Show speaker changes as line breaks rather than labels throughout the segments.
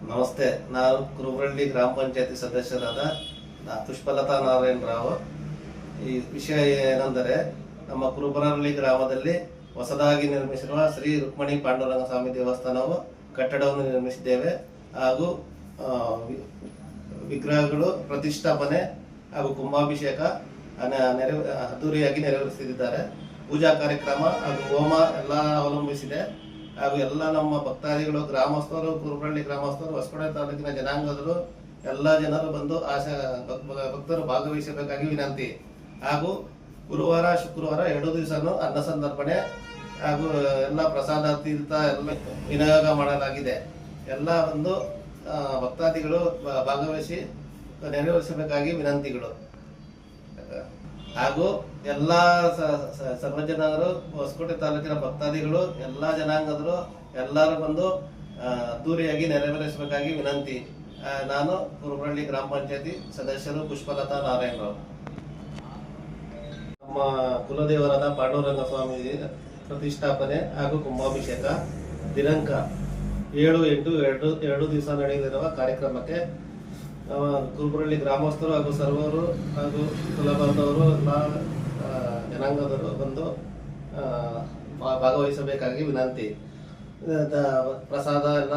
ನಮಸ್ತೆ. ನಾನು ಕುರುಬರಳ್ಳಿ ಗ್ರಾಮ ಪಂಚಾಯತಿ ಸದಸ್ಯರಾದ ಪುಷ್ಪಲತಾ ನಾರಾಯಣ ರಾವ್. ಈ ವಿಷಯ ಏನೆಂದರೆ, ನಮ್ಮ ಕುರುಬರಳ್ಳಿ ಗ್ರಾಮದಲ್ಲಿ ಹೊಸದಾಗಿ ನಿರ್ಮಿಸಿರುವ ಶ್ರೀ ರುಕ್ಮಿಣಿ ಪಾಂಡುರಂಗ ಸ್ವಾಮಿ ದೇವಸ್ಥಾನವು ಕಟ್ಟಡವನ್ನು ನಿರ್ಮಿಸಿದ್ದೇವೆ. ಹಾಗೂ ವಿಗ್ರಹಗಳು ಪ್ರತಿಷ್ಠಾಪನೆ ಹಾಗೂ ಕುಂಭಾಭಿಷೇಕ ಅದ್ದೂರಿಯಾಗಿ ನೆರವೇರಿಸಿದ್ದಾರೆ. ಪೂಜಾ ಕಾರ್ಯಕ್ರಮ ಹಾಗೂ ಹೋಮ ಎಲ್ಲ ಅವಲಂಬಿಸಿದೆ. ಹಾಗೂ ಎಲ್ಲ ನಮ್ಮ ಭಕ್ತಾದಿಗಳು, ಗ್ರಾಮಸ್ಥರು, ಕುರುಬರಳ್ಳಿ ಗ್ರಾಮಸ್ಥರು, ಹೊಸಕೋಟೆ ತಾಲೂಕಿನ ಜನಾಂಗದರು ಎಲ್ಲ ಜನರು ಬಂದು ಭಕ್ತರು ಭಾಗವಹಿಸಬೇಕಾಗಿ ವಿನಂತಿ. ಹಾಗೂ ಗುರುವಾರ, ಶುಕ್ರವಾರ 2 ದಿವಸನೂ ಅನ್ನ ಸಂತರ್ಪಣೆ ಹಾಗೂ ಎಲ್ಲ ಪ್ರಸಾದ ತೀರ್ಥ ಎಲ್ಲ ವಿನಿಯೋಗ ಮಾಡಲಾಗಿದೆ. ಎಲ್ಲ ಒಂದು ಭಕ್ತಾದಿಗಳು ಭಾಗವಹಿಸಿ ನೆರವೇರಿಸಬೇಕಾಗಿ ವಿನಂತಿಗಳು. ಹಾಗೂ ಎಲ್ಲ ಸರ್ವಜನರು, ಹೊಸಕೋಟೆ ತಾಲೂಕಿನ ಭಕ್ತಾದಿಗಳು, ಎಲ್ಲ ಜನಾಂಗದರು ಎಲ್ಲರೂ ಬಂದು ಅದ್ದೂರಿಯಾಗಿ ನೆರವೇರಿಸಬೇಕಾಗಿ ವಿನಂತಿ. ನಾನು ಕುರುಬರಳ್ಳಿ ಗ್ರಾಮ ಪಂಚಾಯತಿ ಸದಸ್ಯರು ಪುಷ್ಪಲತಾ ನಾರಾಯಣ ರಾವ್. ನಮ್ಮ ಕುಲದೇವರಾದ ಪಾಂಡುರಂಗ ಸ್ವಾಮಿ ಪ್ರತಿಷ್ಠಾಪನೆ ಹಾಗೂ ಕುಂಭಾಭಿಷೇಕ ದಿನಾಂಕ 7/8/2 ದಿವಸ ನಡೆಯಲಿರುವ ಕಾರ್ಯಕ್ರಮಕ್ಕೆ ಕುರುಬರಳ್ಳಿ ಗ್ರಾಮಸ್ಥರು ಹಾಗೂ ಸರ್ವರು ಹಾಗೂ ಕುಲಬಾಂಧವರು ಎಲ್ಲ ಜನಾಂಗದವರು ಬಂದು ಭಾಗವಹಿಸಬೇಕಾಗಿ ವಿನಂತಿ. ಪ್ರಸಾದ ಎಲ್ಲ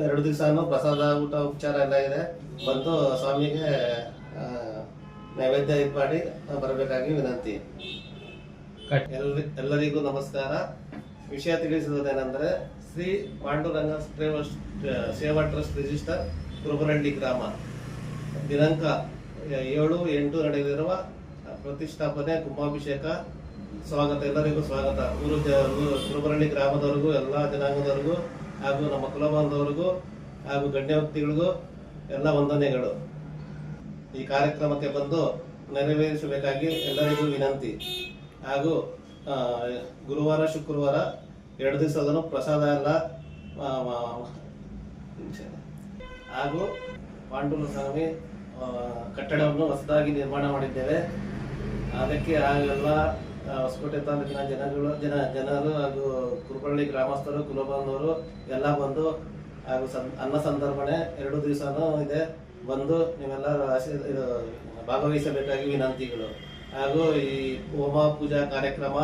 2 ದಿವಸನೂ ಪ್ರಸಾದ, ಊಟ, ಉಪಚಾರ ಎಲ್ಲ ಇದೆ. ಬಂದು ಸ್ವಾಮಿಗೆ ನೈವೇದ್ಯ ಇದು ಮಾಡಿ ಬರಬೇಕಾಗಿ ವಿನಂತಿ. ಎಲ್ಲರಿಗೂ ನಮಸ್ಕಾರ. ವಿಷಯ ತಿಳಿಸುವುದೇನೆಂದರೆ, ಶ್ರೀ ಪಾಂಡುರಂಗ ಸೇವಾ ಟ್ರಸ್ಟ್ ರಿಜಿಸ್ಟರ್ ಕುರುಬರಳ್ಳಿ ಗ್ರಾಮ ದಿನಾಂಕ 7/8 ನಡೆಯಲಿರುವ ಪ್ರತಿಷ್ಠಾಪನೆ, ಕುಂಭಾಭಿಷೇಕ ಸ್ವಾಗತ. ಎಲ್ಲರಿಗೂ ಸ್ವಾಗತ. ಕುರುಬರಳ್ಳಿ ಗ್ರಾಮದವರಿಗೂ, ಎಲ್ಲ ಜನಾಂಗದವರಿಗೂ ಹಾಗೂ ನಮ್ಮ ಕುಲಬಾಂಧವರಿಗೂ ಹಾಗೂ ಗಣ್ಯ ವ್ಯಕ್ತಿಗಳಿಗೂ ಎಲ್ಲ ವಂದನೆಗಳು. ಈ ಕಾರ್ಯಕ್ರಮಕ್ಕೆ ಬಂದು ನೆರವೇರಿಸಬೇಕಾಗಿ ಎಲ್ಲರಿಗೂ ವಿನಂತಿ. ಹಾಗೂ ಗುರುವಾರ, ಶುಕ್ರವಾರ 2 ದಿವಸದೂ ಪ್ರಸಾದ ಎಲ್ಲ ಹಾಗೂ ಪಾಂಡುರಂಗ ಸ್ವಾಮಿ ಕಟ್ಟಡವನ್ನು ಹೊಸದಾಗಿ ನಿರ್ಮಾಣ ಮಾಡಿದ್ದೇವೆ. ಅದಕ್ಕೆ ಎಲ್ಲ ಹೊಸಕೋಟೆ ತಾಲೂಕಿನ ಜನರು ಹಾಗೂ ಕುರುಬರಳ್ಳಿ ಗ್ರಾಮಸ್ಥರು, ಕುಲಬಾಂಧವರು ಎಲ್ಲ ಬಂದು ಹಾಗೂ ಅನ್ನ ಸಂತರ್ಪಣೆ 2 ದಿವಸನೂ ಇದೆ. ಬಂದು ನೀವೆಲ್ಲ ಭಾಗವಹಿಸಬೇಕಾಗಿ ವಿನಂತಿಗಳು. ಹಾಗೂ ಈ ಹೋಮ ಪೂಜಾ ಕಾರ್ಯಕ್ರಮ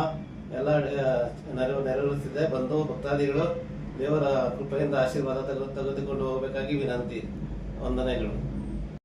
ಎಲ್ಲ ನೆರವೇರಿಸಿದೆ. ಬಂದು ಭಕ್ತಾದಿಗಳು ದೇವರ ಕೃಪೆಯಿಂದ ಆಶೀರ್ವಾದ ತೆಗೆದುಕೊಂಡು ಹೋಗಬೇಕಾಗಿ ವಿನಂತಿ. ವಂದನೆಗಳು.